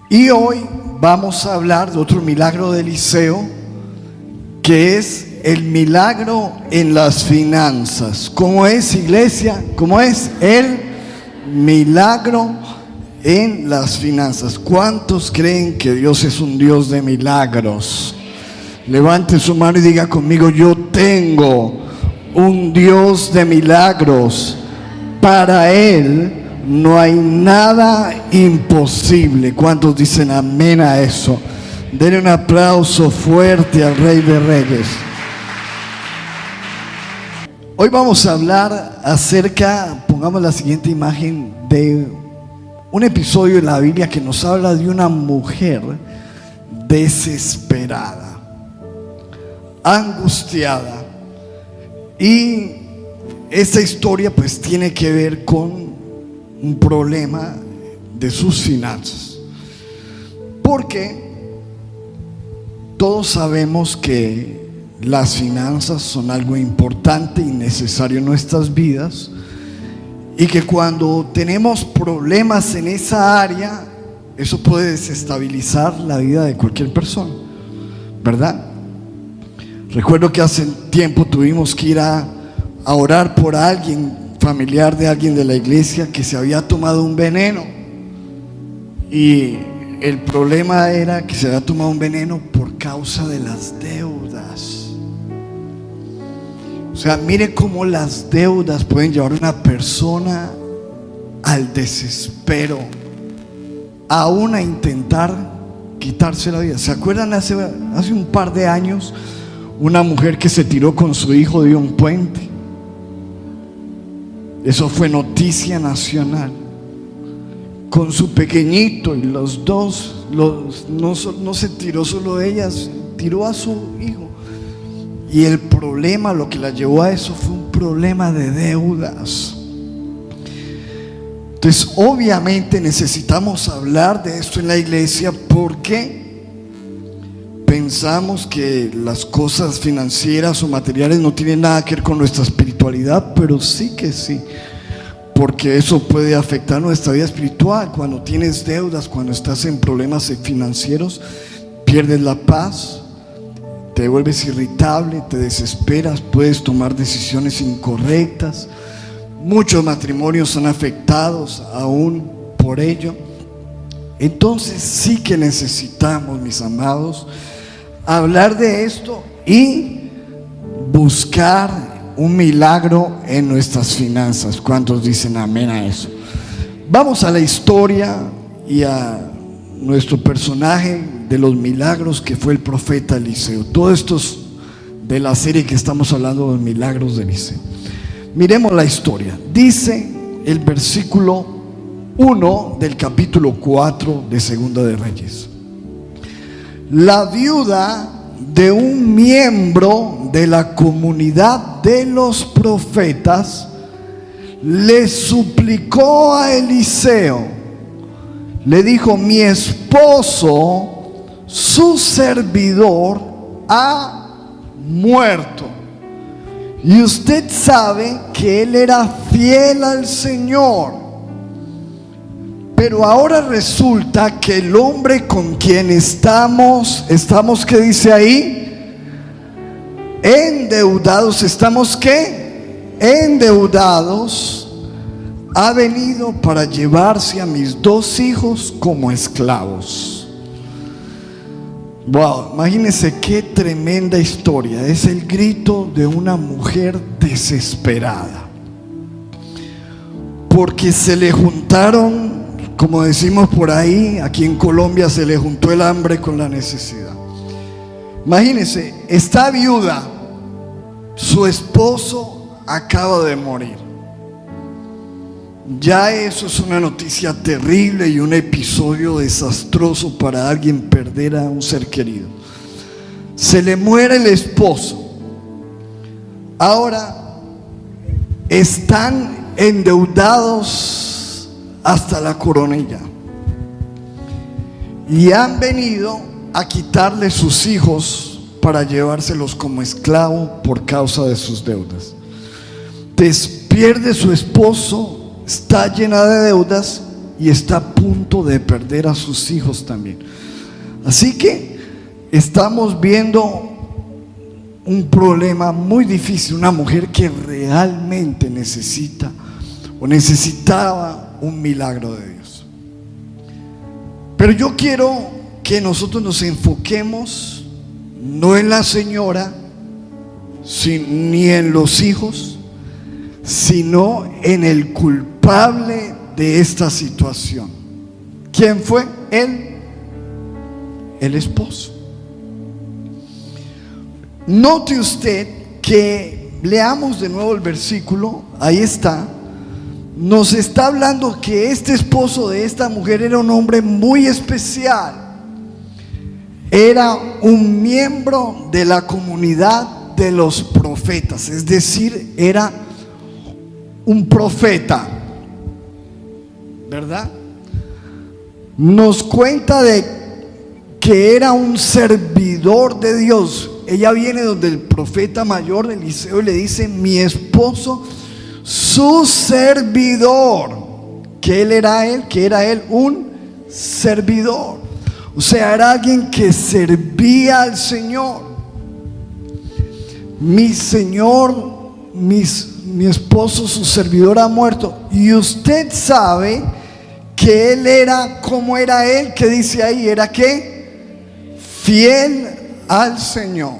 Y hoy vamos a hablar de otro milagro de Eliseo, que es el milagro en las finanzas. ¿Cómo es, iglesia? ¿Cómo es el milagro en las finanzas? ¿Cuántos creen que Dios es un Dios de milagros? Levante su mano y diga conmigo: yo tengo un Dios de milagros. Para Él no hay nada imposible. ¿Cuántos dicen amén a eso? Denle un aplauso fuerte al Rey de Reyes. Hoy vamos a hablar acerca, pongamos la siguiente imagen, de un episodio de la Biblia que nos habla de una mujer desesperada, angustiada. Y esta historia pues tiene que ver con un problema de sus finanzas, porque todos sabemos que las finanzas son algo importante y necesario en nuestras vidas, y que cuando tenemos problemas en esa área, eso puede desestabilizar la vida de cualquier persona, ¿verdad? Recuerdo que hace tiempo tuvimos que ir a orar por alguien, familiar de alguien de la iglesia, que se había tomado un veneno, y el problema era que se había tomado un veneno por causa de las deudas. O sea, mire cómo las deudas pueden llevar a una persona al desespero, aún a intentar quitarse la vida. ¿Se acuerdan hace un par de años una mujer que se tiró con su hijo de un puente? Eso fue noticia nacional, con su pequeñito, y los dos, no se tiró solo ella, tiró a su hijo. Y el problema, lo que la llevó a eso, fue un problema de deudas. Entonces, obviamente necesitamos hablar de esto en la iglesia, porque pensamos que las cosas financieras o materiales no tienen nada que ver con nuestra espiritualidad, pero sí que sí, porque eso puede afectar nuestra vida espiritual. Cuando tienes deudas, cuando estás en problemas financieros, pierdes la paz, te vuelves irritable, te desesperas, puedes tomar decisiones incorrectas. Muchos matrimonios son afectados aún por ello. Entonces sí que necesitamos, mis amados, hablar de esto y buscar un milagro en nuestras finanzas. ¿Cuántos dicen amén a eso? Vamos a la historia y a nuestro personaje de los milagros, que fue el profeta Eliseo. Todo esto es de la serie que estamos hablando, de los milagros de Eliseo. Miremos la historia. Dice el versículo 1 del capítulo 4 de Segunda de Reyes: la viuda de un miembro de la comunidad de los profetas le suplicó a Eliseo, le dijo: mi esposo, su servidor, ha muerto, y usted sabe que él era fiel al Señor, pero ahora resulta que el hombre con quien estamos, ¿qué dice ahí? Endeudados. ¿Estamos qué? Endeudados. Ha venido para llevarse a mis 2 hijos como esclavos. Wow, imagínense qué tremenda historia. Es el grito de una mujer desesperada, porque se le juntaron, como decimos por ahí, aquí en Colombia, se le juntó el hambre con la necesidad. Imagínense, está viuda, su esposo acaba de morir. Ya eso es una noticia terrible y un episodio desastroso para alguien, perder a un ser querido. Se le muere el esposo. Ahora están endeudados hasta la coronilla, y han venido a quitarle sus hijos para llevárselos como esclavo por causa de sus deudas. Pierde su esposo, está llena de deudas, y está a punto de perder a sus hijos también. Así que estamos viendo un problema muy difícil, una mujer que realmente necesita o necesitaba un milagro de Dios. Pero yo quiero que nosotros nos enfoquemos no en la señora ni en los hijos, sino en el culpable de esta situación. ¿Quién fue? El esposo. Note usted que leamos de nuevo el versículo, ahí está. Nos está hablando que este esposo de esta mujer era un hombre muy especial. Era un miembro de la comunidad de los profetas, es decir, era un profeta, ¿verdad? Nos cuenta de que era un servidor de Dios. Ella viene donde el profeta mayor de Eliseo y le dice: mi esposo, su servidor. Que era él un servidor. O sea, era alguien que servía al Señor. Mi Señor, mi esposo, su servidor, ha muerto. Y usted sabe que él era, ¿cómo era él? ¿Qué dice ahí? Era que fiel al Señor.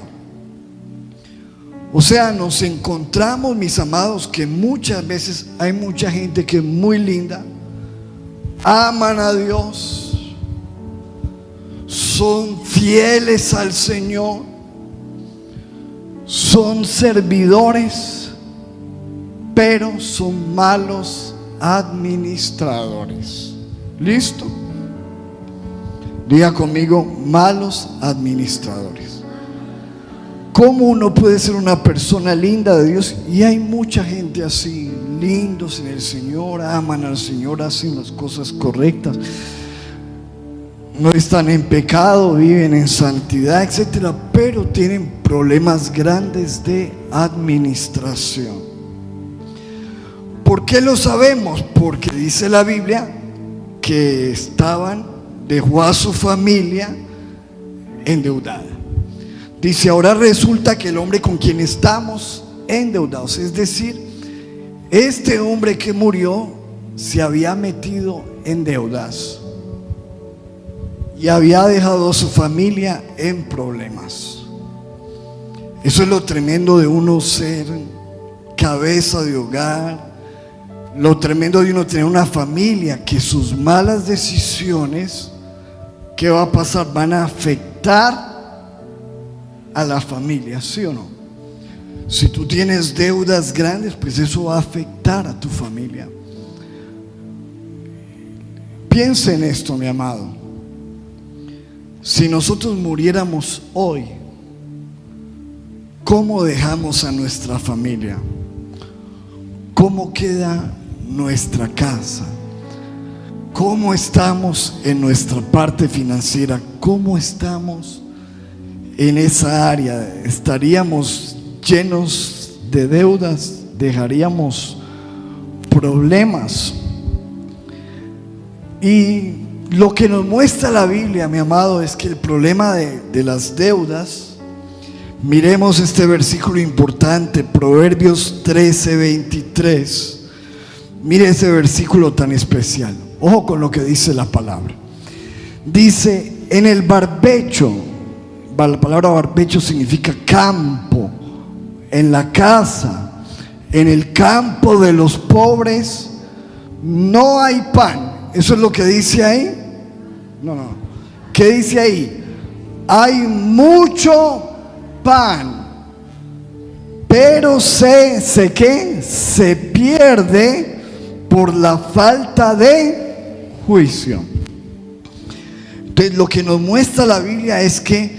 O sea, nos encontramos, mis amados, que muchas veces hay mucha gente que es muy linda, aman a Dios, son fieles al Señor, son servidores, pero son malos administradores. ¿Listo? Diga conmigo: malos administradores. ¿Cómo uno puede ser una persona linda de Dios? Y hay mucha gente así, lindos en el Señor, aman al Señor, hacen las cosas correctas, no están en pecado, viven en santidad, etcétera, pero tienen problemas grandes de administración. ¿Por qué lo sabemos? Porque dice la Biblia que dejó a su familia endeudada. Dice: ahora resulta que el hombre con quien estamos endeudados, es decir, este hombre que murió se había metido en deudas y había dejado a su familia en problemas. Eso es lo tremendo de uno ser cabeza de hogar, lo tremendo de uno tener una familia, que sus malas decisiones, ¿qué va a pasar? Van a afectar a la familia, ¿sí o no? Si tú tienes deudas grandes, pues eso va a afectar a tu familia. Piensa en esto, mi amado. Si nosotros muriéramos hoy, ¿cómo dejamos a nuestra familia? ¿Cómo queda nuestra casa? ¿Cómo estamos en nuestra parte financiera? ¿Cómo estamos en esa área? ¿Estaríamos llenos de deudas? ¿Dejaríamos problemas? Y lo que nos muestra la Biblia, mi amado, es que el problema de las deudas, miremos este versículo importante, Proverbios 13:23. Mire ese versículo tan especial. Ojo con lo que dice la palabra. Dice: en el barbecho, la palabra barbecho significa campo, en la casa, en el campo de los pobres no hay pan. ¿Eso es lo que dice ahí? No. ¿Qué dice ahí? Hay mucho pan, pero se pierde por la falta de juicio. Entonces, lo que nos muestra la Biblia es que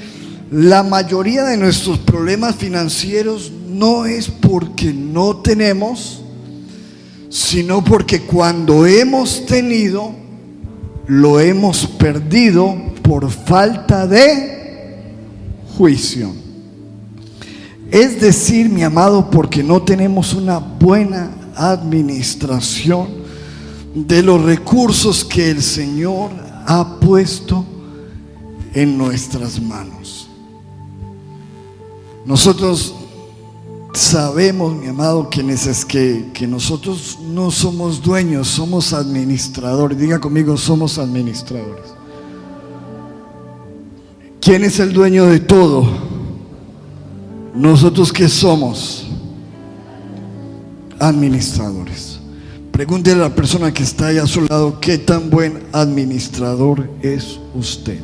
la mayoría de nuestros problemas financieros no es porque no tenemos, sino porque cuando hemos tenido, lo hemos perdido por falta de juicio. Es decir, mi amado, porque no tenemos una buena administración de los recursos que el Señor ha puesto en nuestras manos. Nosotros sabemos, mi amado, que nosotros no somos dueños, somos administradores. Diga conmigo, somos administradores. ¿Quién es el dueño de todo? Nosotros, ¿qué somos? Administradores. Pregúntele a la persona que está ahí a su lado, ¿qué tan buen administrador es usted?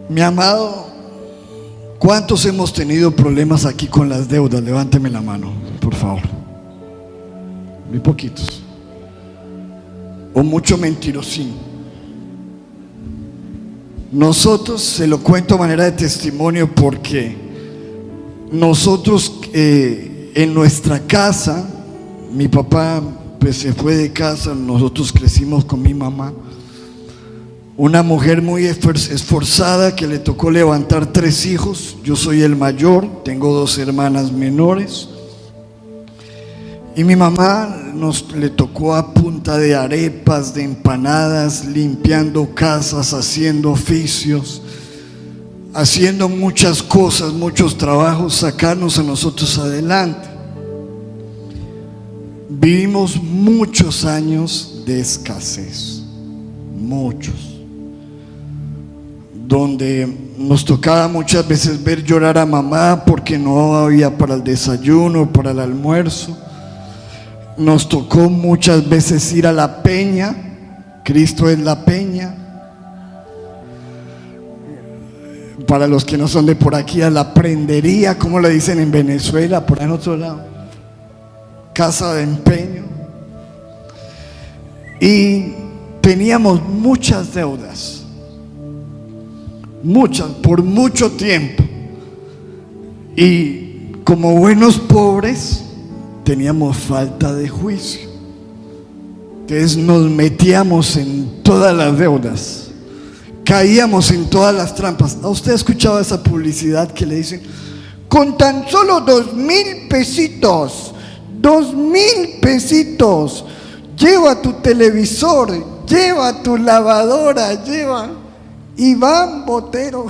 Mi amado, ¿cuántos hemos tenido problemas aquí con las deudas? Levánteme la mano, por favor. Muy poquitos. O mucho mentirosín. Nosotros, se lo cuento a manera de testimonio, porque nosotros en nuestra casa, mi papá pues se fue de casa, nosotros crecimos con mi mamá, una mujer muy esforzada que le tocó levantar 3 hijos. Yo soy el mayor, tengo 2 hermanas menores, y mi mamá le tocó a punta de arepas, de empanadas, limpiando casas, haciendo oficios, haciendo muchas cosas, muchos trabajos, sacarnos a nosotros adelante. Vivimos muchos años de escasez, muchos, donde nos tocaba muchas veces ver llorar a mamá porque no había para el desayuno, para el almuerzo. Nos tocó muchas veces ir a la peña. Cristo es la peña. Para los que no son de por aquí, a la prendería, como le dicen en Venezuela, por ahí en otro lado, casa de empeño. Y teníamos muchas deudas, muchas, por mucho tiempo. Y como buenos pobres, teníamos falta de juicio. Entonces nos metíamos en todas las deudas, caíamos en todas las trampas. ¿A usted ha escuchado esa publicidad que le dicen: con tan solo 2,000 pesitos, 2,000 pesitos, lleva tu televisor, lleva tu lavadora, lleva Iván Botero?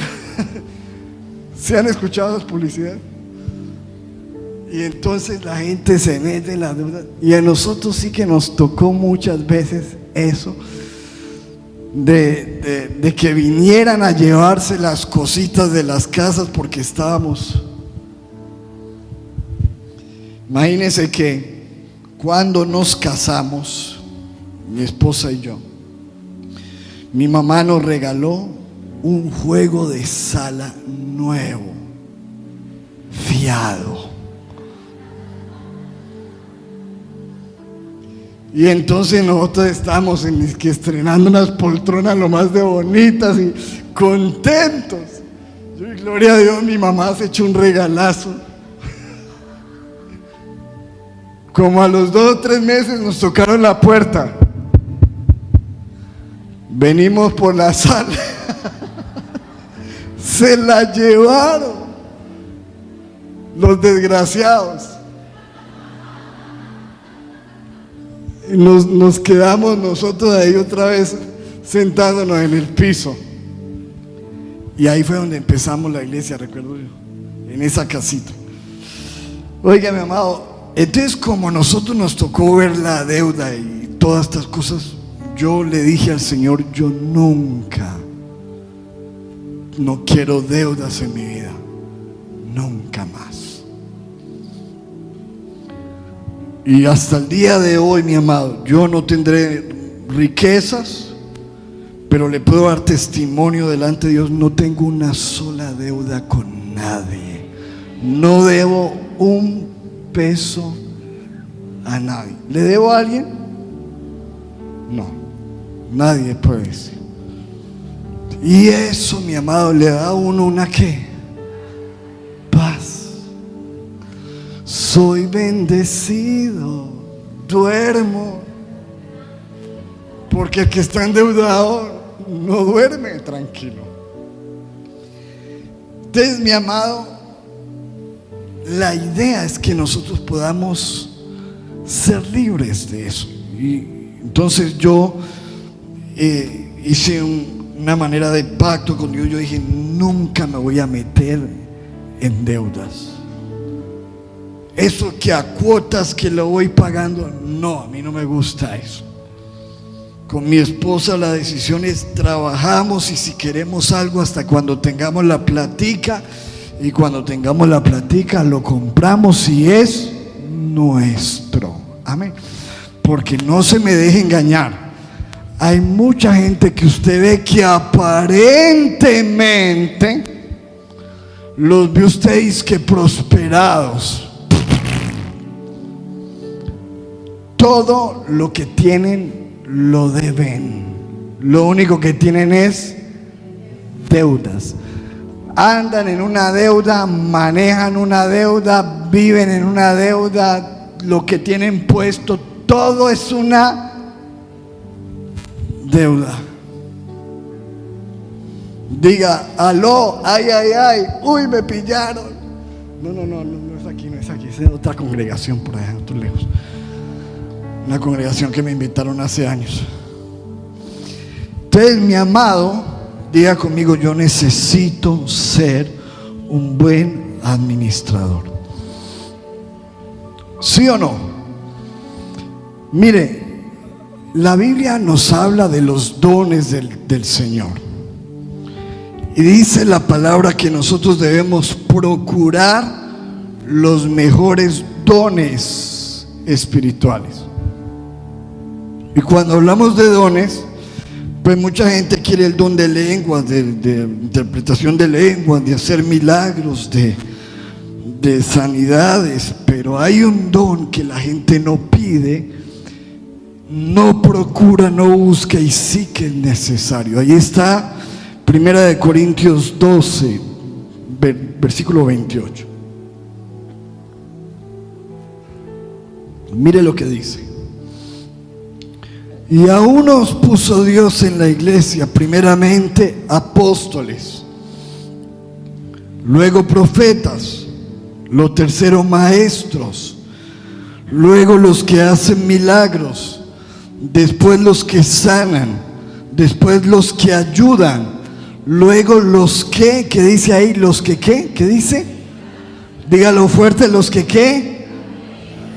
¿Se han escuchado esas publicidades? Y entonces la gente se mete en la deuda. Y a nosotros sí que nos tocó muchas veces eso, de que vinieran a llevarse las cositas de las casas porque estábamos. Imagínense que cuando nos casamos, mi esposa y yo, mi mamá nos regaló un juego de sala nuevo, fiado. Y entonces nosotros estábamos estrenando unas poltronas lo más de bonitas y contentos. Yo, y gloria a Dios, mi mamá se echó un regalazo. Como a los 2 o 3 meses nos tocaron la puerta. Venimos por la sala. Se la llevaron los desgraciados. Y nos quedamos nosotros ahí otra vez sentándonos en el piso. Y ahí fue donde empezamos la iglesia, recuerdo yo, en esa casita. Oiga, mi amado, entonces como nosotros nos tocó ver la deuda y todas estas cosas, yo le dije al Señor: yo nunca, no quiero deudas en mi vida, nunca más. Y hasta el día de hoy, mi amado, yo no tendré riquezas, pero le puedo dar testimonio delante de Dios: no tengo una sola deuda con nadie. No debo un peso a nadie. ¿Le debo a alguien? No, nadie puede decir. Y eso, mi amado, le da a uno una ¿qué? Paz. Soy bendecido, duermo, porque el que está endeudado no duerme tranquilo. Entonces, mi amado, la idea es que nosotros podamos ser libres de eso. Y entonces yo hice una manera de pacto con Dios. Yo dije, nunca me voy a meter en deudas. Eso que a cuotas que lo voy pagando, no, a mí no me gusta eso. Con mi esposa la decisión es trabajamos, y si queremos algo hasta cuando tengamos la platica, y cuando tengamos la platica lo compramos si es nuestro. Amén. Porque no se me deje engañar. Hay mucha gente que usted ve que aparentemente los ve ustedes que prosperados. Todo lo que tienen lo deben. Lo único que tienen es deudas. Andan en una deuda, manejan una deuda, viven en una deuda, lo que tienen puesto, todo es una deuda. Diga, aló, ay, ay, ay, uy, me pillaron. No es aquí, no es aquí, es otra congregación por allá, otro lejos. Una congregación que me invitaron hace años. Entonces, mi amado, diga conmigo, yo necesito ser un buen administrador. ¿Sí o no? Mire, la Biblia nos habla de los dones del Señor. Y dice la palabra que nosotros debemos procurar los mejores dones espirituales. Y cuando hablamos de dones, pues mucha gente quiere el don de lenguas, de interpretación de lenguas, de hacer milagros, de sanidades. Pero hay un don que la gente no pide, no procura, no busca, y sí que es necesario. Ahí está 1 Corintios 12, versículo 28. Mire lo que dice. Y a unos puso Dios en la iglesia, primeramente apóstoles, luego profetas, lo tercero maestros, luego los que hacen milagros, después los que sanan, después los que ayudan, luego los que, ¿qué dice ahí? Los que, ¿qué? ¿Qué dice? Dígalo fuerte, los que, ¿qué?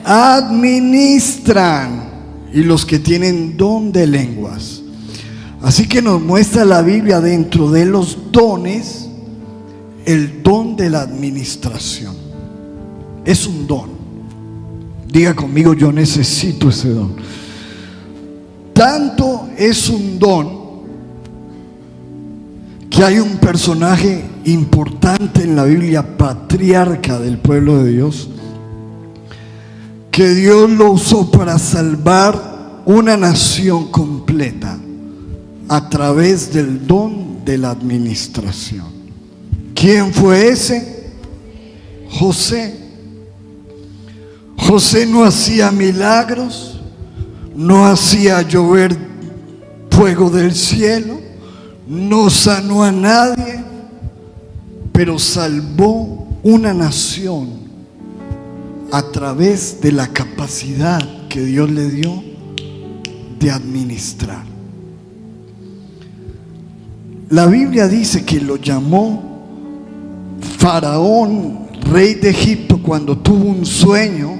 Administran. Y los que tienen don de lenguas. Así que nos muestra la Biblia dentro de los dones, el don de la administración. Es un don. Diga conmigo, yo necesito ese don. Tanto es un don que hay un personaje importante en la Biblia, patriarca del pueblo de Dios, que Dios lo usó para salvar una nación completa a través del don de la administración. ¿Quién fue ese? José. José no hacía milagros, no hacía llover fuego del cielo, no sanó a nadie, pero salvó una nación a través de la capacidad que Dios le dio de administrar. La Biblia dice que lo llamó Faraón, rey de Egipto, cuando tuvo un sueño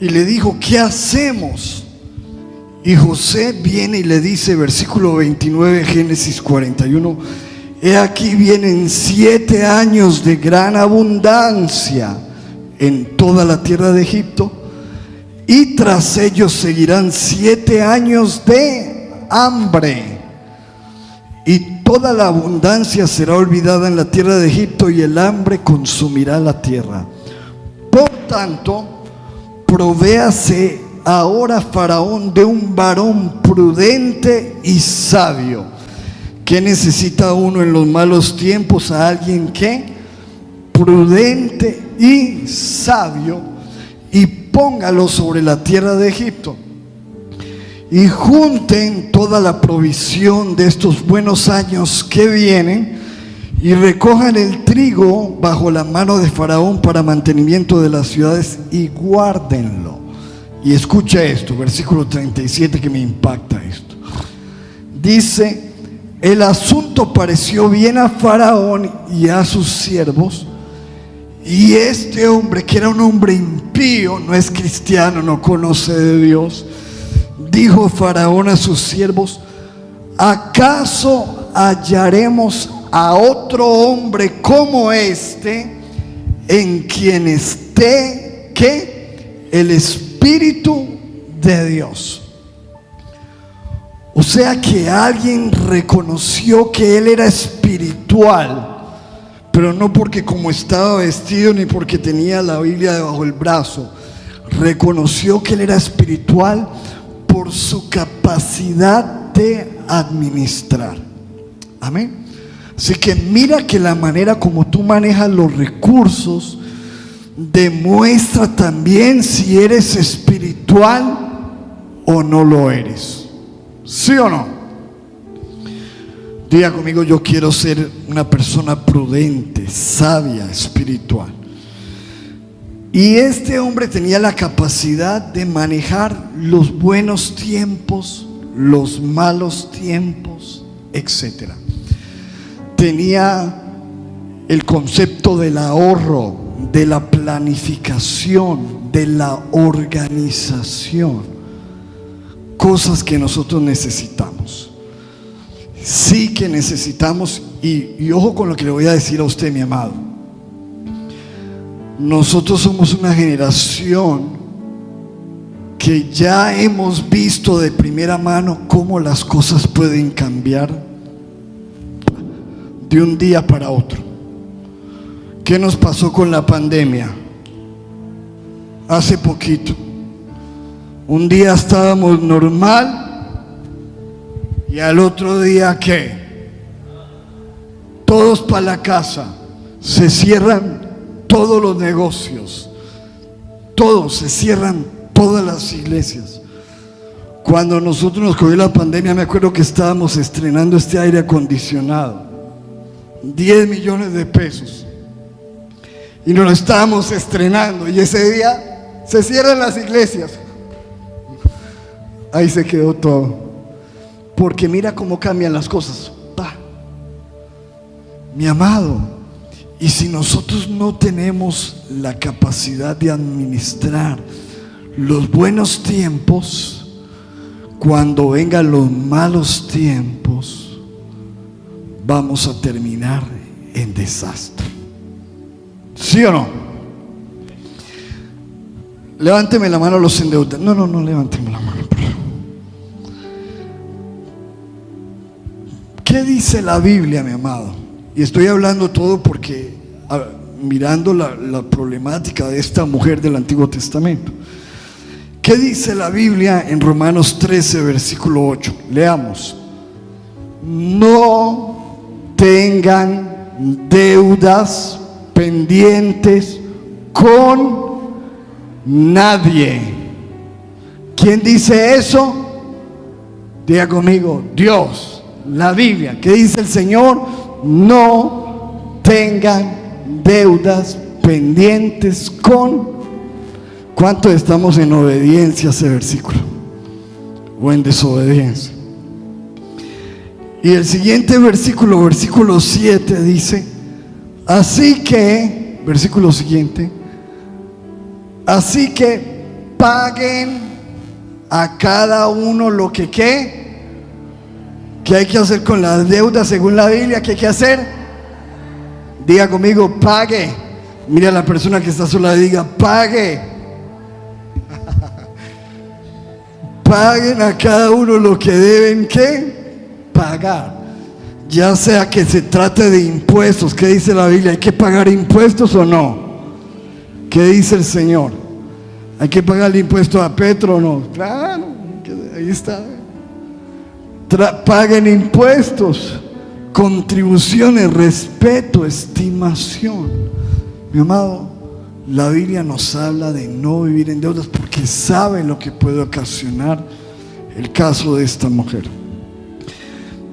y le dijo, ¿qué hacemos? Y José viene y le dice, versículo 29, Génesis 41, he aquí vienen 7 años de gran abundancia en toda la tierra de Egipto, y tras ellos seguirán 7 años de hambre, y toda la abundancia será olvidada en la tierra de Egipto, y el hambre consumirá la tierra. Por tanto, provéase ahora Faraón de un varón prudente y sabio. ¿Qué necesita uno en los malos tiempos? A alguien que prudente y sabio, y póngalo sobre la tierra de Egipto, y junten toda la provisión de estos buenos años que vienen, y recojan el trigo bajo la mano de Faraón para mantenimiento de las ciudades, y guárdenlo Y escucha esto, versículo 37, que me impacta esto. Dice: el asunto pareció bien a Faraón y a sus siervos, y este hombre, que era un hombre impío, no es cristiano, no conoce de Dios, dijo Faraón a sus siervos: ¿acaso hallaremos a otro hombre como este, en quien esté, ¿qué? El Espíritu de Dios? O sea que alguien reconoció que él era espiritual, pero no porque como estaba vestido ni porque tenía la Biblia debajo del brazo. Reconoció que él era espiritual por su capacidad de administrar. Amén. Así que mira que la manera como tú manejas los recursos demuestra también si eres espiritual o no lo eres. ¿Sí o no? Diga conmigo: yo quiero ser una persona prudente, sabia, espiritual. Y este hombre tenía la capacidad de manejar los buenos tiempos, los malos tiempos, etc. Tenía el concepto del ahorro, de la planificación, de la organización. Cosas que nosotros necesitamos. Sí que necesitamos, y ojo con lo que le voy a decir a usted, mi amado. Nosotros somos una generación que ya hemos visto de primera mano cómo las cosas pueden cambiar de un día para otro. ¿Qué nos pasó con la pandemia? Hace poquito. Un día estábamos normal y al otro día, ¿qué? Todos para la casa. Se cierran todos los negocios, todos, se cierran todas las iglesias. Cuando nosotros nos cogió la pandemia, me acuerdo que estábamos estrenando este aire acondicionado, 10 millones de pesos, y nos lo estábamos estrenando, y ese día se cierran las iglesias. Ahí se quedó todo. Porque mira cómo cambian las cosas. Mi amado, y si nosotros no tenemos la capacidad de administrar los buenos tiempos, cuando vengan los malos tiempos, vamos a terminar en desastre. ¿Sí o no? Levánteme la mano los endeudados. No, levánteme la mano, por favor. ¿Qué dice la Biblia, mi amado? Y estoy hablando todo porque mirando la problemática de esta mujer del Antiguo Testamento. ¿Qué dice la Biblia en Romanos 13, versículo 8? Leamos: no tengan deudas pendientes con nadie. ¿Quién dice eso? Diga conmigo: Dios, la Biblia. ¿Qué dice el Señor? No tengan deudas pendientes con. ¿Cuántos estamos en obediencia a ese versículo? ¿O en desobediencia? Y el siguiente versículo, versículo 7, dice: así que, versículo siguiente, así que paguen a cada uno lo que ¿qué? ¿Qué hay que hacer con las deudas según la Biblia? ¿Qué hay que hacer? Diga conmigo: pague. Mira a la persona que está sola y diga: pague. Paguen a cada uno lo que deben ¿qué? Pagar. Ya sea que se trate de impuestos. ¿Qué dice la Biblia? ¿Hay que pagar impuestos o no? ¿Qué dice el Señor? ¿Hay que pagar el impuesto a Petro o no? Claro, ahí está. Paguen impuestos, contribuciones, respeto, estimación. Mi amado, la Biblia nos habla de no vivir en deudas porque sabe lo que puede ocasionar el caso de esta mujer.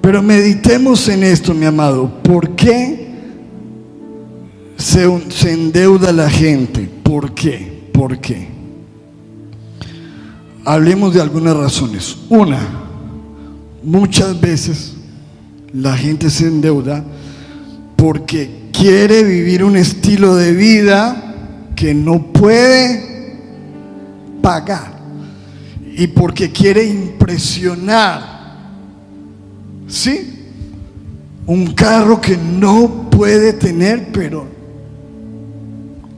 Pero meditemos en esto, mi amado. ¿Por qué se endeuda la gente? ¿Por qué? ¿Por qué? Hablemos de algunas razones. Una, muchas veces la gente se endeuda porque quiere vivir un estilo de vida que no puede pagar y porque quiere impresionar, ¿sí? Un carro que no puede tener, pero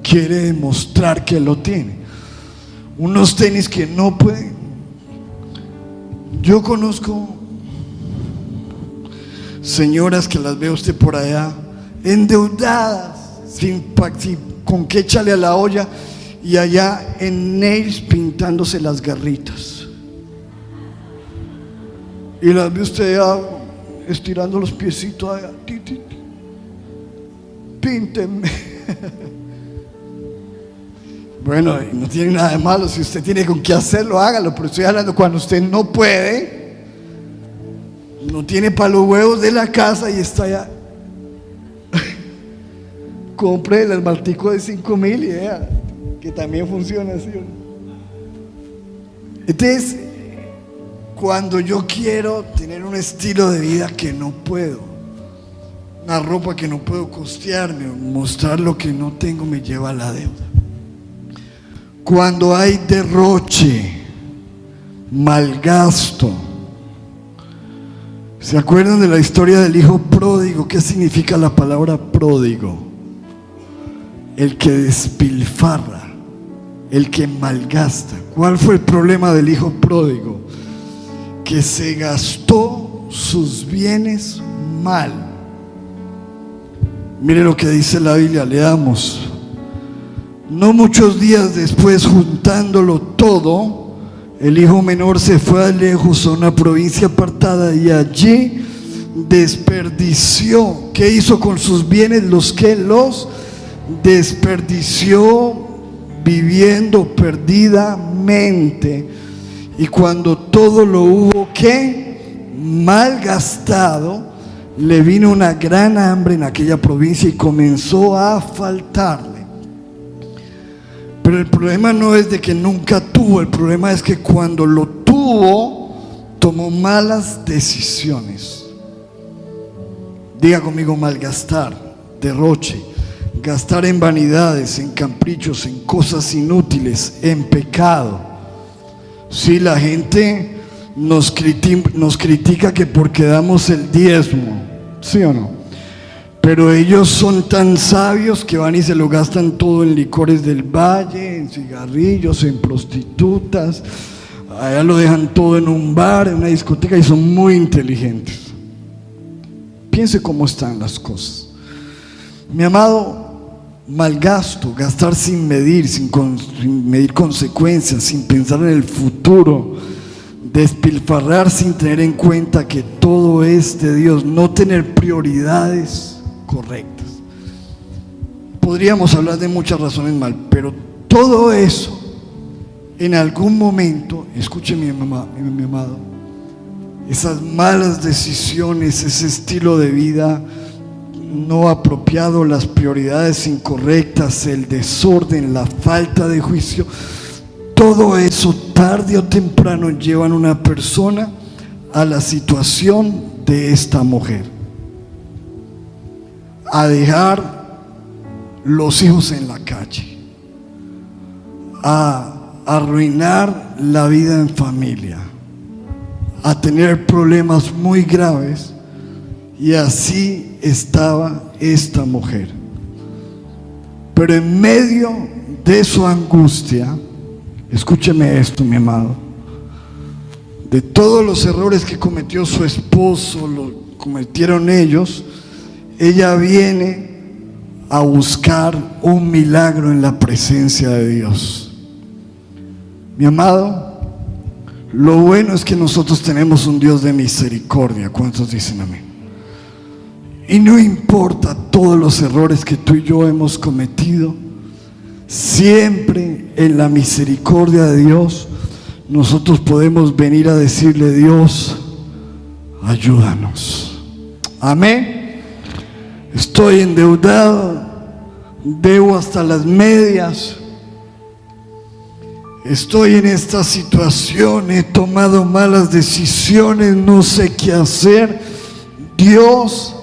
quiere demostrar que lo tiene. Unos tenis que no pueden. Yo conozco señoras que las ve usted por allá endeudadas, sin con qué echarle a la olla, y allá en nails pintándose las garritas, y las ve usted allá estirando los piecitos allá, píntenme. Bueno, no tiene nada de malo, si usted tiene con qué hacerlo, hágalo, pero estoy hablando cuando usted no puede, no tiene para los huevos de la casa y está allá. Compre el esmaltico de 5,000 y vea que también funciona así. Entonces, cuando yo quiero tener un estilo de vida que no puedo, una ropa que no puedo costearme, mostrar lo que no tengo, me lleva a la deuda. Cuando hay derroche, malgasto. ¿Se acuerdan de la historia del hijo pródigo? ¿Qué significa la palabra pródigo? El que despilfarra, el que malgasta. ¿Cuál fue el problema del hijo pródigo? Que se gastó sus bienes mal. Mire lo que dice la Biblia, leamos. No muchos días después, juntándolo todo, el hijo menor se fue a lejos a una provincia apartada y allí desperdició. ¿Qué hizo con sus bienes? Los desperdició viviendo perdidamente. Y cuando todo lo hubo malgastado, le vino una gran hambre en aquella provincia y comenzó a faltarle. Pero el problema no es de que nunca tuvo, el problema es que cuando lo tuvo, tomó malas decisiones. Diga conmigo: malgastar, derroche, gastar en vanidades, en caprichos, en cosas inútiles, en pecado. Sí, la gente nos critica que porque damos el diezmo, ¿sí o no? Pero ellos son tan sabios que van y se lo gastan todo en licores del valle, en cigarrillos, en prostitutas. Allá lo dejan todo en un bar, en una discoteca, y son muy inteligentes. Piense cómo están las cosas. Mi amado, malgasto, gastar sin medir, sin medir consecuencias, sin pensar en el futuro, despilfarrar sin tener en cuenta que todo es de Dios, no tener prioridades correctas. Podríamos hablar de muchas razones mal, pero todo eso en algún momento, escuche mi amado, esas malas decisiones, ese estilo de vida no apropiado, las prioridades incorrectas, el desorden, la falta de juicio, todo eso tarde o temprano llevan a una persona a la situación de esta mujer, a dejar los hijos en la calle, a arruinar la vida en familia, a tener problemas muy graves. Y así estaba esta mujer. Pero en medio de su angustia, escúcheme esto, mi amado, de todos los errores que cometió su esposo, lo cometieron ellos, ella viene a buscar un milagro en la presencia de Dios. Mi amado, lo bueno es que nosotros tenemos un Dios de misericordia. ¿Cuántos dicen amén? Y no importa todos los errores que tú y yo hemos cometido, siempre en la misericordia de Dios nosotros podemos venir a decirle: Dios, ayúdanos. Amén. Estoy endeudado, debo hasta las medias, estoy en esta situación, he tomado malas decisiones, no sé qué hacer. Dios,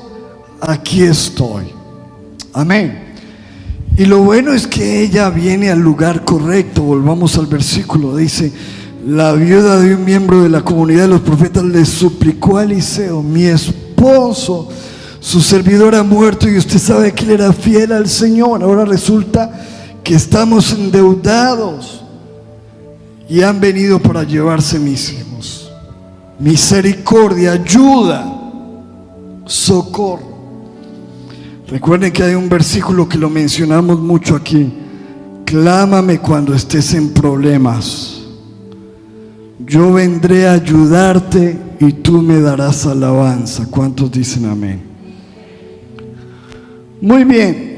aquí estoy. Amén. Y lo bueno es que ella viene al lugar correcto. Volvamos al versículo. Dice: la viuda de un miembro de la comunidad de los profetas le suplicó a Eliseo: mi esposo, su servidor, ha muerto y usted sabe que él era fiel al Señor. Ahora resulta que estamos endeudados y han venido para llevarse mis hijos. Misericordia, ayuda, socorro. Recuerden que hay un versículo que lo mencionamos mucho aquí: clámame cuando estés en problemas, yo vendré a ayudarte y tú me darás alabanza. ¿Cuántos dicen amén? Muy bien.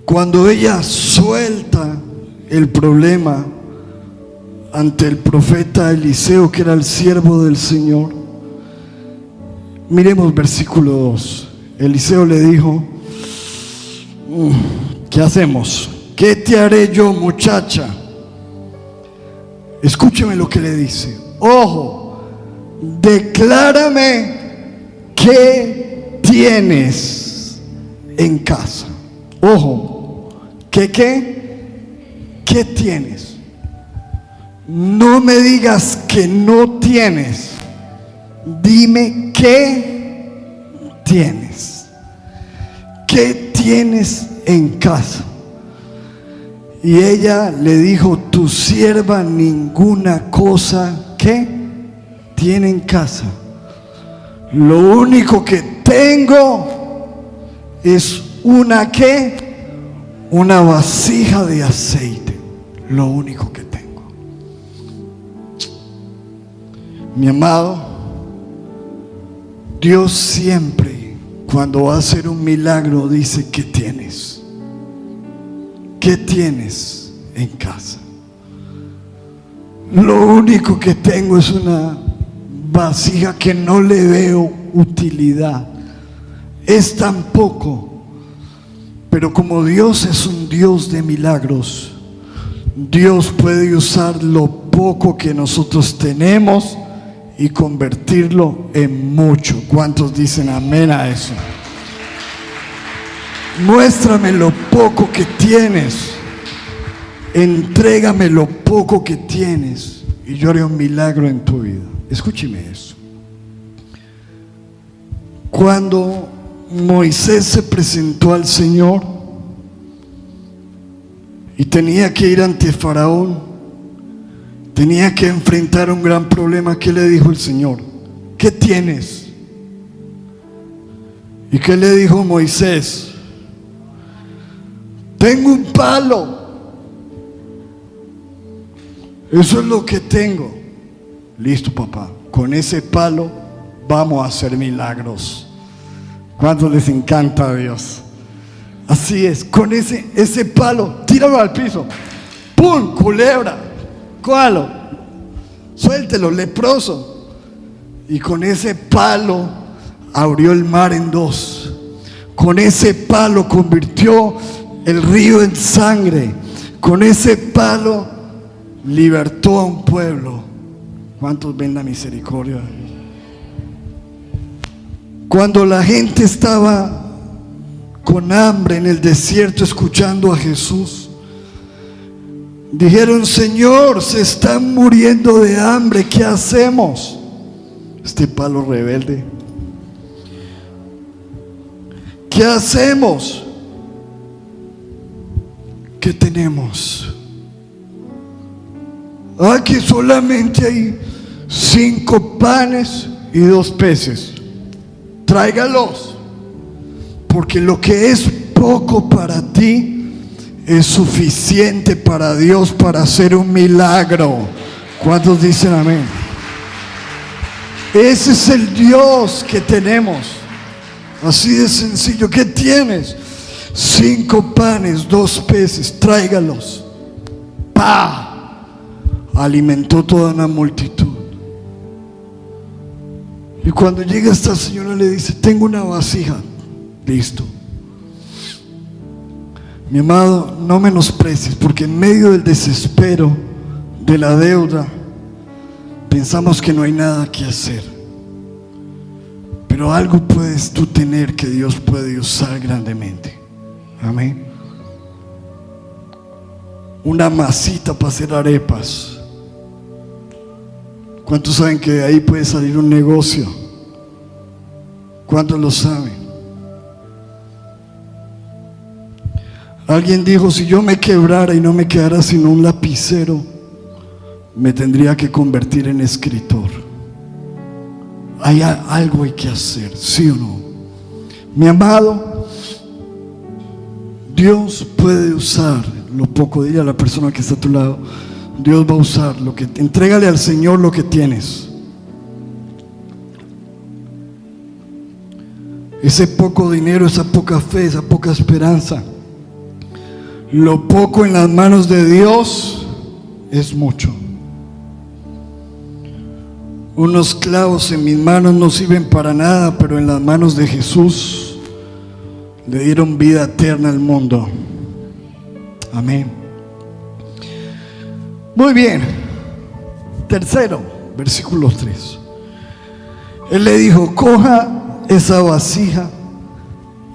Cuando ella suelta el problema ante el profeta Eliseo, que era el siervo del Señor, miremos versículo 2. Eliseo le dijo: ¿qué hacemos? ¿Qué te haré yo, muchacha? Escúcheme lo que le dice: ojo, declárame qué tienes en casa. Ojo, ¿qué tienes? No me digas que no tienes, dime qué tienes. ¿Qué tienes en casa? Y ella le dijo: tu sierva ninguna cosa que tiene en casa. Lo único que tengo es una vasija de aceite. Lo único que tengo. Mi amado, Dios siempre, cuando va a hacer un milagro, dice: ¿qué tienes? ¿Qué tienes en casa? Lo único que tengo es una vasija que no le veo utilidad. Es tan poco. Pero como Dios es un Dios de milagros, Dios puede usar lo poco que nosotros tenemos y convertirlo en mucho. ¿Cuántos dicen amén a eso? Muéstrame lo poco que tienes, entrégame lo poco que tienes y yo haré un milagro en tu vida. Escúcheme eso. Cuando Moisés se presentó al Señor y tenía que ir ante Faraón, tenía que enfrentar un gran problema, ¿qué le dijo el Señor? ¿Qué tienes? ¿Y qué le dijo Moisés? Tengo un palo. Eso es lo que tengo. Listo, papá. Con ese palo vamos a hacer milagros. ¿Cuántos les encanta a Dios? Así es. Con ese palo, tíralo al piso. ¡Pum! Culebra. Cójalo. Suéltelo, leproso. Y con ese palo abrió el mar en dos. Con ese palo convirtió el río en sangre. Con ese palo libertó a un pueblo. ¿Cuántos ven la misericordia? Cuando la gente estaba con hambre en el desierto escuchando a Jesús, dijeron: Señor, se están muriendo de hambre, ¿qué hacemos? Este palo rebelde. ¿Qué hacemos? ¿Qué tenemos? Que solamente hay 5 panes y 2 peces. Tráigalos, porque lo que es poco para ti es suficiente para Dios para hacer un milagro. ¿Cuántos dicen amén? Ese es el Dios que tenemos. Así de sencillo. ¿Qué tienes? 5 panes, 2 peces, tráigalos. ¡Pah! Alimentó toda una multitud. Y cuando llega esta señora le dice: tengo una vasija. Listo. Mi amado, no menosprecies, porque en medio del desespero de la deuda, pensamos que no hay nada que hacer. Pero algo puedes tú tener que Dios puede usar grandemente. Amén. Una masita para hacer arepas. ¿Cuántos saben que de ahí puede salir un negocio? ¿Cuántos lo saben? Alguien dijo, si yo me quebrara y no me quedara sino un lapicero, me tendría que convertir en escritor. Algo hay que hacer, ¿sí o no? Mi amado, Dios puede usar lo poco. Dile a la persona que está a tu lado, Dios va a usar lo que, entrégale al Señor lo que tienes. Ese poco dinero, esa poca fe, esa poca esperanza, lo poco en las manos de Dios es mucho. Unos clavos en mis manos no sirven para nada, pero en las manos de Jesús le dieron vida eterna al mundo. Amén. Muy bien. Tercero, versículo 3. Él le dijo, coja esa vasija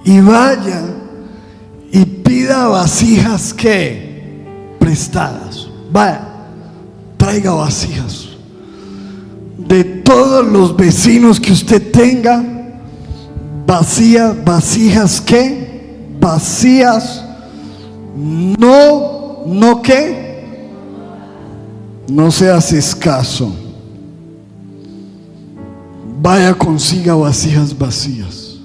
y vaya y pida vasijas que prestadas. Vaya, traiga vasijas de todos los vecinos que usted tenga, vasijas que vacías, no que no seas escaso. Vaya, consiga vasijas vacías.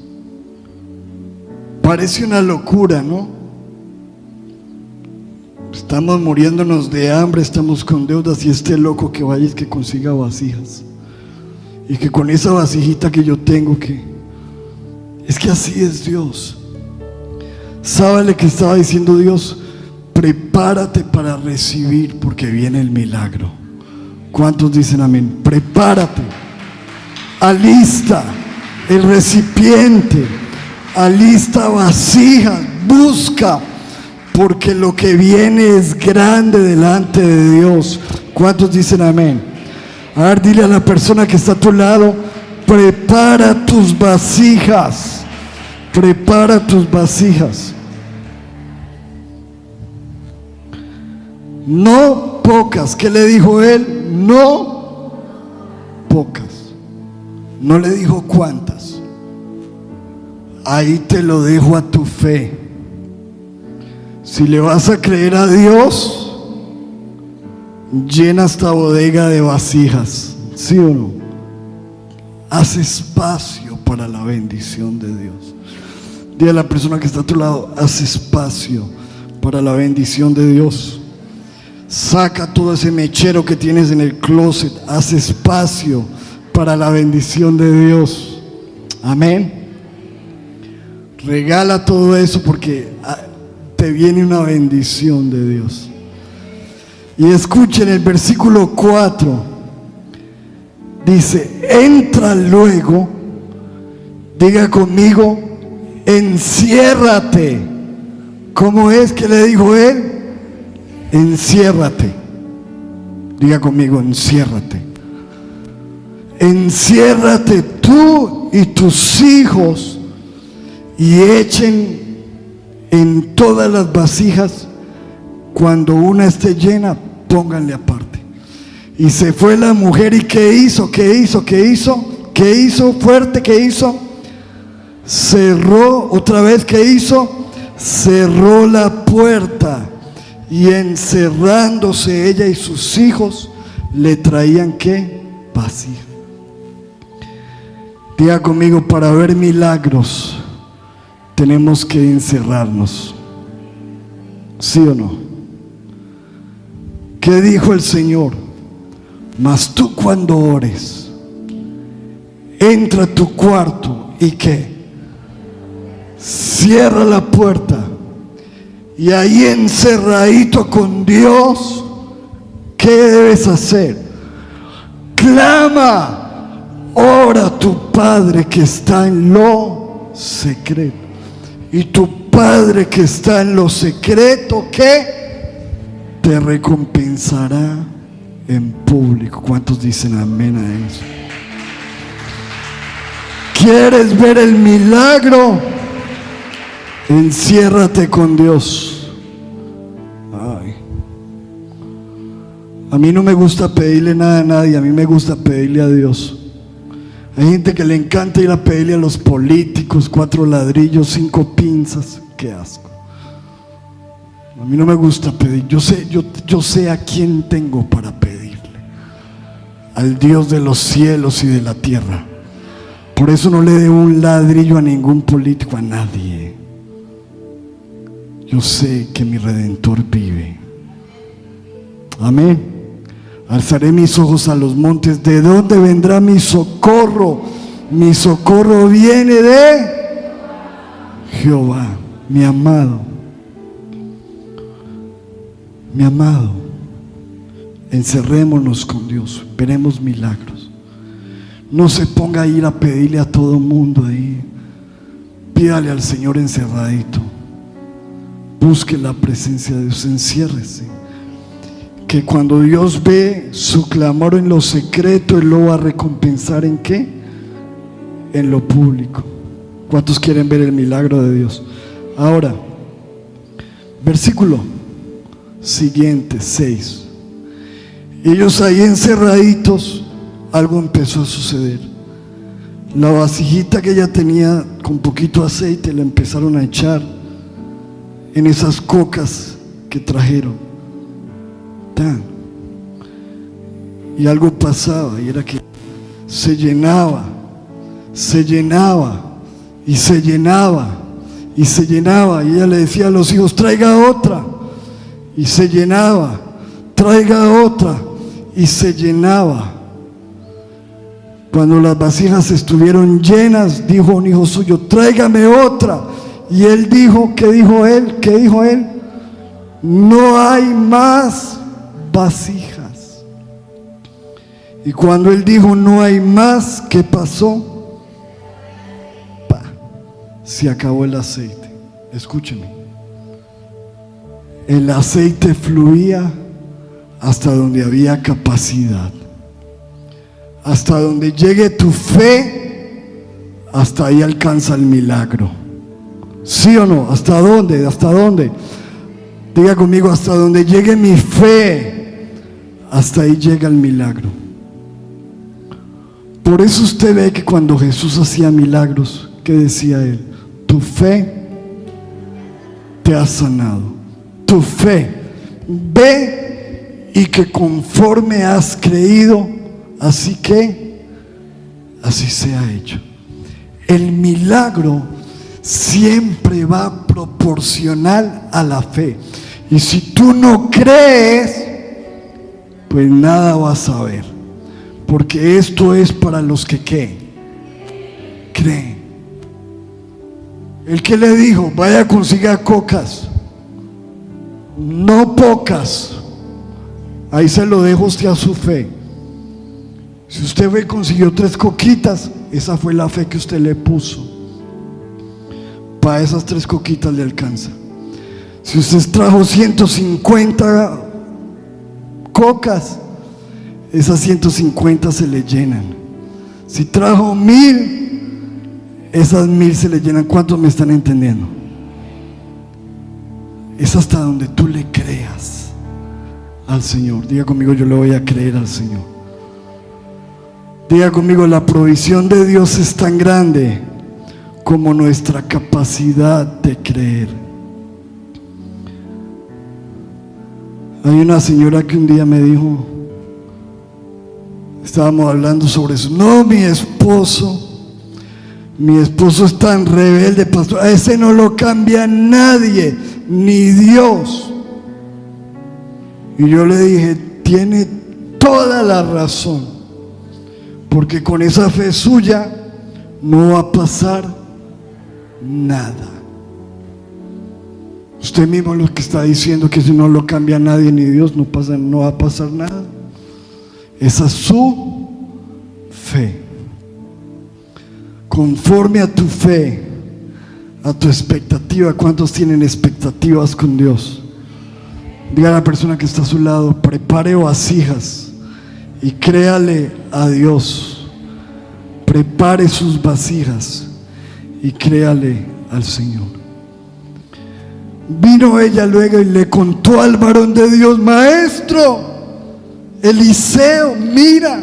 Parece una locura, ¿no? Estamos muriéndonos de hambre, estamos con deudas y este loco que vaya y que consiga vasijas. Y que con esa vasijita que yo tengo, que es que así es Dios. ¿Sabe lo que estaba diciendo Dios? Prepárate para recibir porque viene el milagro. ¿Cuántos dicen amén? Prepárate, alista el recipiente, alista vasijas, busca, porque lo que viene es grande delante de Dios. ¿Cuántos dicen amén? A ver, dile a la persona que está a tu lado, prepara tus vasijas, prepara tus vasijas. No pocas. ¿Qué le dijo él? No pocas. No le dijo cuántas. Ahí te lo dejo a tu fe. Si le vas a creer a Dios, llena esta bodega de vasijas, ¿sí o no? Haz espacio para la bendición de Dios. Dile a la persona que está a tu lado, haz espacio para la bendición de Dios. Saca todo ese mechero que tienes en el closet, haz espacio para la bendición de Dios. Amén. Regala todo eso porque te viene una bendición de Dios. Y escuchen el versículo 4. Dice, entra luego, diga conmigo, enciérrate. ¿Cómo es que le dijo él? Enciérrate. Diga conmigo, enciérrate. Enciérrate tú y tus hijos y echen en todas las vasijas. Cuando una esté llena, pónganle aparte. Y se fue la mujer y ¿qué hizo? Fuerte, ¿qué hizo? Cerró otra vez, ¿qué hizo? Cerró la puerta. Y encerrándose ella y sus hijos, le traían ¿qué? Vasija. Diga conmigo, para ver milagros tenemos que encerrarnos. ¿Sí o no? ¿Qué dijo el Señor? Mas tú cuando ores, entra a tu cuarto y ¿qué? Cierra la puerta. Y ahí encerradito con Dios, ¿qué debes hacer? Clama, ora a tu Padre que está en lo secreto. Y tu Padre que está en lo secreto, ¿qué? Te recompensará en público. ¿Cuántos dicen amén a eso? ¿Quieres ver el milagro? Enciérrate con Dios. Ay. A mí no me gusta pedirle nada a nadie, a mí me gusta pedirle a Dios. Hay gente que le encanta ir a pedirle a los políticos 4 ladrillos, 5 pinzas. Qué asco. A mí no me gusta pedir. Yo sé a quién tengo para pedirle. Al Dios de los cielos y de la tierra. Por eso no le debo un ladrillo a ningún político, a nadie. Yo sé que mi Redentor vive. Amén. Alzaré mis ojos a los montes. ¿De dónde vendrá mi socorro? Mi socorro viene de Jehová, mi amado. Mi amado, encerrémonos con Dios, veremos milagros. No se ponga a ir a pedirle a todo mundo ahí. Pídale al Señor encerradito. Busque la presencia de Dios, enciérrese. Que cuando Dios ve su clamor en lo secreto, Él lo va a recompensar ¿en qué? En lo público. ¿Cuántos quieren ver el milagro de Dios? Ahora, versículo siguiente, 6. Ellos ahí encerraditos, algo empezó a suceder. La vasijita que ella tenía con poquito aceite la empezaron a echar en esas cocas que trajeron. Y algo pasaba, y era que se llenaba y se llenaba y se llenaba, y ella le decía a los hijos: traiga otra. Y se llenaba, traiga otra, y se llenaba. Cuando las vasijas estuvieron llenas, dijo un hijo suyo: tráigame otra. Y él dijo, ¿qué dijo él? ¿Qué dijo él? No hay más vasijas. Y cuando él dijo no hay más, ¿qué pasó? Se acabó el aceite. Escúcheme. El aceite fluía hasta donde había capacidad. Hasta donde llegue tu fe, hasta ahí alcanza el milagro. ¿Sí o no? ¿Hasta dónde? ¿Hasta dónde? Diga conmigo: hasta donde llegue mi fe, hasta ahí llega el milagro. Por eso usted ve que cuando Jesús hacía milagros, ¿qué decía él? Tu fe te ha sanado. Tu fe, ve y que conforme has creído, así que así sea hecho. El milagro siempre va proporcional a la fe. Y si tú no crees, pues nada vas a ver. Porque esto es para los que ¿qué? Creen. El que le dijo: vaya, consiga cocas, no pocas. Ahí se lo dejo usted a su fe. Si usted ve, consiguió 3 coquitas, esa fue la fe que usted le puso. Para esas 3 coquitas le alcanza. Si usted trajo 150 cocas, esas 150 se le llenan. Si trajo 1000, esas 1000 se le llenan. ¿Cuántos me están entendiendo? Es hasta donde tú le creas al Señor. Diga conmigo: yo le voy a creer al Señor. Diga conmigo: la provisión de Dios es tan grande como nuestra capacidad de creer. Hay una señora que un día me dijo, estábamos hablando sobre eso: no, mi esposo es tan rebelde, pastor, a ese no lo cambia nadie, ni Dios. Y yo le dije: tiene toda la razón, porque con esa fe suya no va a pasar nada. Usted mismo lo que está diciendo, que si no lo cambia nadie ni Dios, no va a pasar nada. Esa es su fe. Conforme a tu fe, a tu expectativa. ¿Cuántos tienen expectativas con Dios? Diga a la persona que está a su lado: prepare vasijas y créale a Dios. Prepare sus vasijas y créale al Señor. Vino ella luego y le contó al varón de Dios: maestro, Eliseo, mira.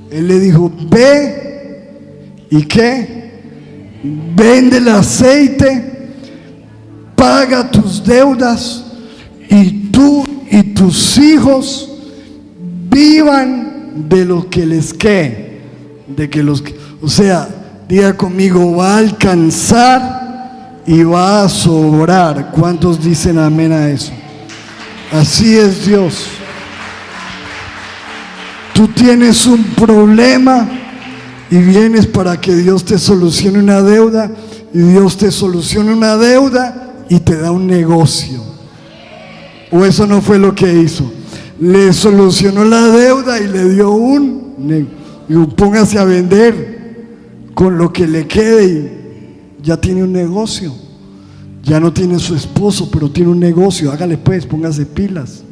Él le dijo: ve y ¿qué? Vende el aceite, paga tus deudas y tú y tus hijos vivan de lo que les quede. O sea, diga conmigo: va a alcanzar y va a sobrar. ¿Cuántos dicen amén a eso? Así es Dios. Tú tienes un problema y vienes para que Dios te solucione una deuda, y Dios te soluciona una deuda y te da un negocio. ¿O eso no fue lo que hizo? Le solucionó la deuda y le dio un negocio. Y póngase a vender con lo que le quede y ya tiene un negocio. Ya no tiene su esposo, pero tiene un negocio. Hágale pues, póngase pilas.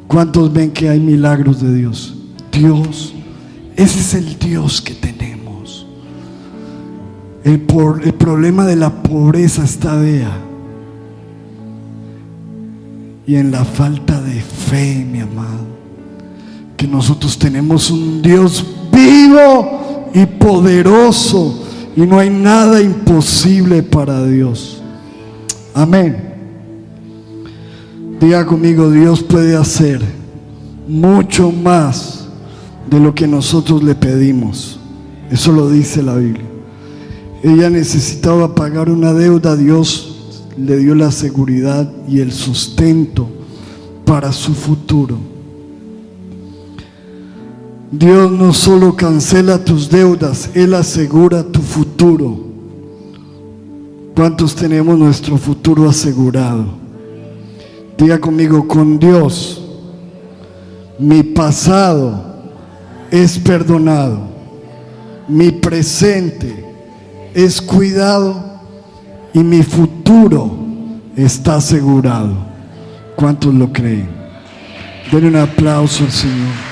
¿Cuántos ven que hay milagros de Dios? Dios, ese es el Dios que tenemos. El problema de la pobreza está, vea, y en la falta de fe, mi amado, que nosotros tenemos un Dios vivo y poderoso, y no hay nada imposible para Dios. Amén. Diga conmigo: Dios puede hacer mucho más de lo que nosotros le pedimos. Eso lo dice la Biblia. Ella necesitaba pagar una deuda. Dios le dio la seguridad y el sustento para su futuro. Dios no solo cancela tus deudas, Él asegura tu futuro. ¿Cuántos tenemos nuestro futuro asegurado? Diga conmigo: con Dios mi pasado es perdonado, mi presente es cuidado y mi futuro está asegurado. ¿Cuántos lo creen? Denle un aplauso al Señor.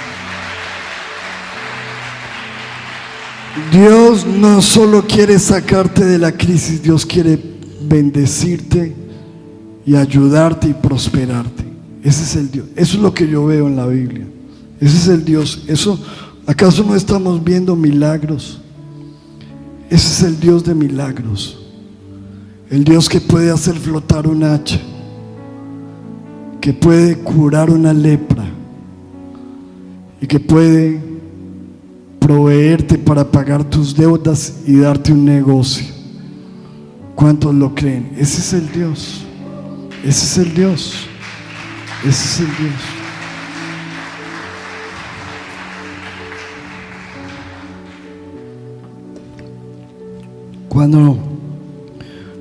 Dios no solo quiere sacarte de la crisis, Dios quiere bendecirte y ayudarte y prosperarte. Ese es el Dios. Eso es lo que yo veo en la Biblia. Ese es el Dios. ¿Acaso no estamos viendo milagros? Ese es el Dios de milagros. El Dios que puede hacer flotar un hacha, que puede curar una lepra y que puede proveerte para pagar tus deudas y darte un negocio. ¿Cuántos lo creen? Ese es el Dios. Ese es el Dios. Ese es el Dios. Cuando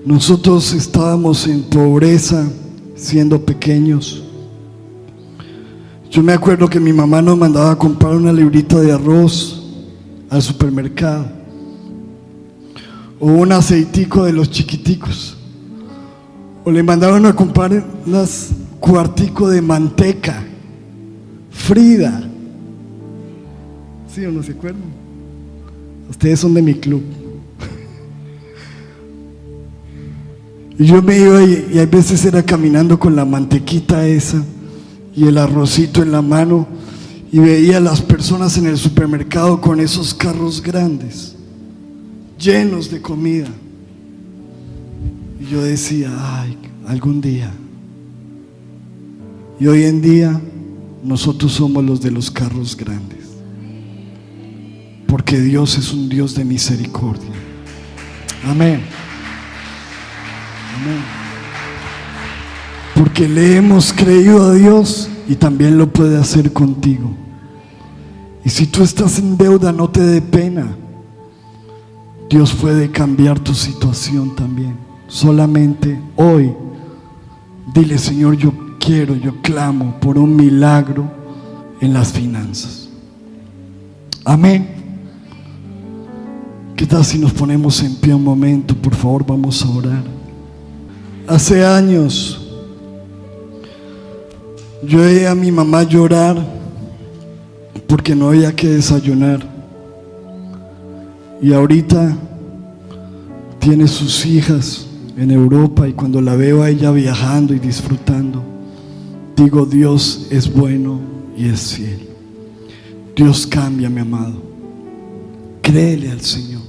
nosotros estábamos en pobreza, siendo pequeños, yo me acuerdo que mi mamá nos mandaba a comprar una librita de arroz al supermercado, o un aceitico de los chiquiticos, o le mandaban a comprar unas cuartico de manteca Frida. ¿Sí o no se acuerdan? Ustedes son de mi club. Y yo me iba y a veces era caminando con la mantequita esa y el arrocito en la mano, y veía a las personas en el supermercado con esos carros grandes llenos de comida, y yo decía: ay, algún día. Y hoy en día nosotros somos los de los carros grandes, porque Dios es un Dios de misericordia. Amén. Amén. Porque le hemos creído a Dios y también lo puede hacer contigo. Y si tú estás en deuda, no te dé pena. Dios puede cambiar tu situación también. Solamente hoy dile: Señor, yo clamo por un milagro en las finanzas. Amén. ¿Qué tal si nos ponemos en pie un momento? Por favor, vamos a orar. Hace años yo veía a mi mamá llorar porque no había que desayunar. Y ahorita tiene sus hijas en Europa, y cuando la veo a ella viajando y disfrutando, digo, Dios es bueno y es fiel. Dios cambia, mi amado. Créele al Señor.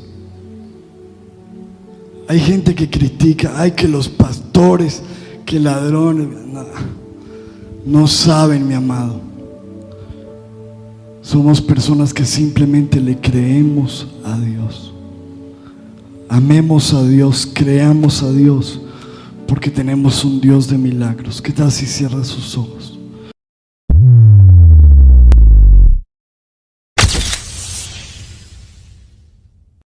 Hay gente que critica, ay, que los pastores, que ladrones, no saben, mi amado. Somos personas que simplemente le creemos a Dios. Amemos a Dios, creamos a Dios, porque tenemos un Dios de milagros. ¿Qué tal si cierra sus ojos?